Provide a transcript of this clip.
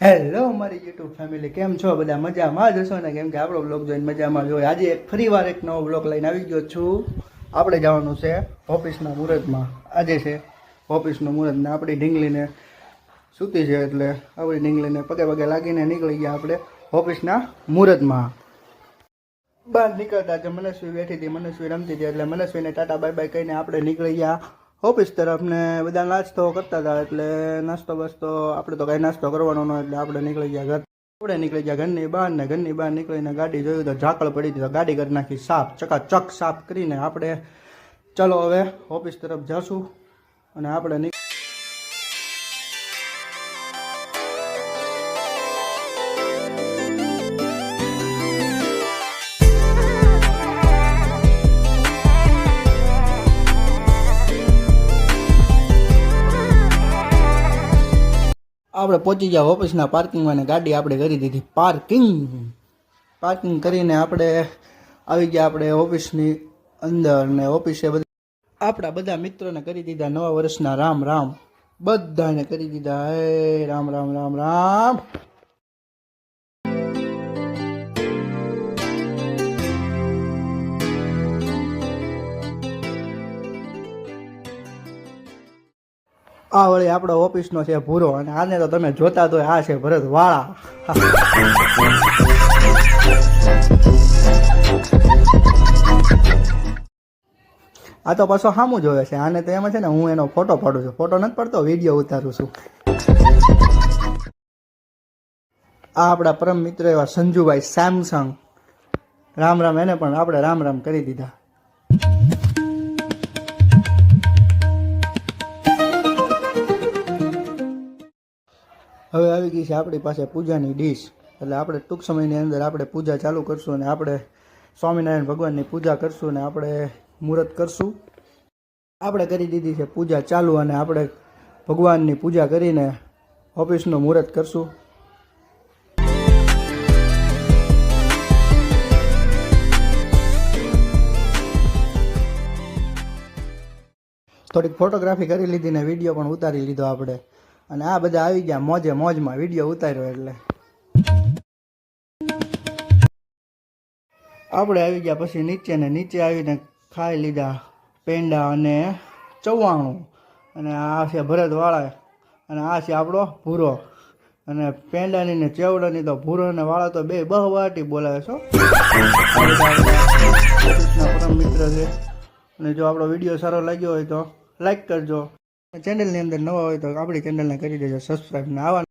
Hello અમારી YouTube family, કેમ છો બધા? મજામાં જ હશો ને? કેમ કે આપણો બ્લોગ જોઈને મજામાં જ હોય. આજે ફરીવાર એક નવો બ્લોગ લઈને આવી ગયો છું. આપણે જવાનું છે ઓફિસના મુહૂર્તમાં. આજે છે ઓફિસનું મુહૂર્ત ને આપણી ઢીંગલીને સૂતી છે, એટલે આપણી ઢીંગલીને પગે પગે લાગીને નીકળી ગયા આપણે ઓફિસના મુહૂર્તમાં. બહાર નીકળતા જે મનસ્વી બેઠી હતી, મનસ્વી રમતી હતી, એટલે મનસ્વીને ટાટા બાય બાય કહીને આપણે નીકળી ગયા ઓફિસ તરફ. ને બધા નાસ્તો કરતા હતા, એટલે નાસ્તો બસ્તો આપણે તો કાંઈ નાસ્તો કરવાનો ન, એટલે આપણે નીકળી ગયા ઘર. આપણે નીકળી ગયા ઘરની બહાર, ને ઘરની બહાર નીકળીને ગાડી જોયું તો ઝાકળ પડી હતી, તો ગાડી કરી નાખી સાફ, ચકાચક સાફ કરીને આપણે ચલો હવે ઓફિસ તરફ જશું. અને આપણે પહોંચી ગયા ઓફિસના પાર્કિંગમાં, ને ગાડી આપણે કરી દીધી પાર્કિંગ કરીને આપણે આવી ગયા આપણે ઓફિસની અંદર. ને ઓફિસે આપણા બધા મિત્રોને કરી દીધા નવા વર્ષના રામ રામ, બધાને કરી દીધા હે રામ રામ રામ રામ. આ વળી આપણો ઓફિસનો છે ભૂરો, અને આને તો તમે જોતા તો આ છે ભરત વાળા. આ તો પાછો સામું જોવે છે. આને તો એમાં છે ને હું એનો ફોટો પાડું છું. ફોટો નથી પડતો, વિડીયો ઉતારું છું. આ આપણા પરમ મિત્ર એવા સંજુભાઈ સેમસંગ, રામ રામ. એને પણ આપણે રામ રામ કરી દીધા. હવે આવી ગઈ છે આપણી પાસે પૂજાની ડીશ, એટલે આપણે ટૂંક સમયની અંદર આપણે પૂજા ચાલુ કરશું, અને આપણે સ્વામિનારાયણ ભગવાનની પૂજા કરશું, અને આપણે મુહૂર્ત કરશું. આપણે કરી દીધી છે પૂજા ચાલુ, અને આપણે ભગવાનની પૂજા કરીને ઓફિસનું મુહૂર્ત કરશું. થોડીક ફોટોગ્રાફી કરી લીધી ને વિડીયો પણ ઉતારી લીધો આપણે. અને આ બધા આવી ગયા મોજમાં વિડીયો ઉતાર્યો, એટલે આપણે આવી ગયા પછી નીચે, ને નીચે આવીને ખાઈ લીધા પેંડા અને ચવાણું. અને આ છે ભરત વાળા, અને આ છે આપણો ભૂરો. અને પેંડાની ને ચેવડાની તો ભૂરો અને વાળા તો બે બહવાટી બોલાવે છો. પરમ મિત્ર છે. અને જો આપણો વિડીયો સારો લાગ્યો હોય તો લાઈક કરજો. ચેનલની અંદર નવા હોય તો આપણી ચેનલને કરી દેજો સબસ્ક્રાઈબ. ને આવા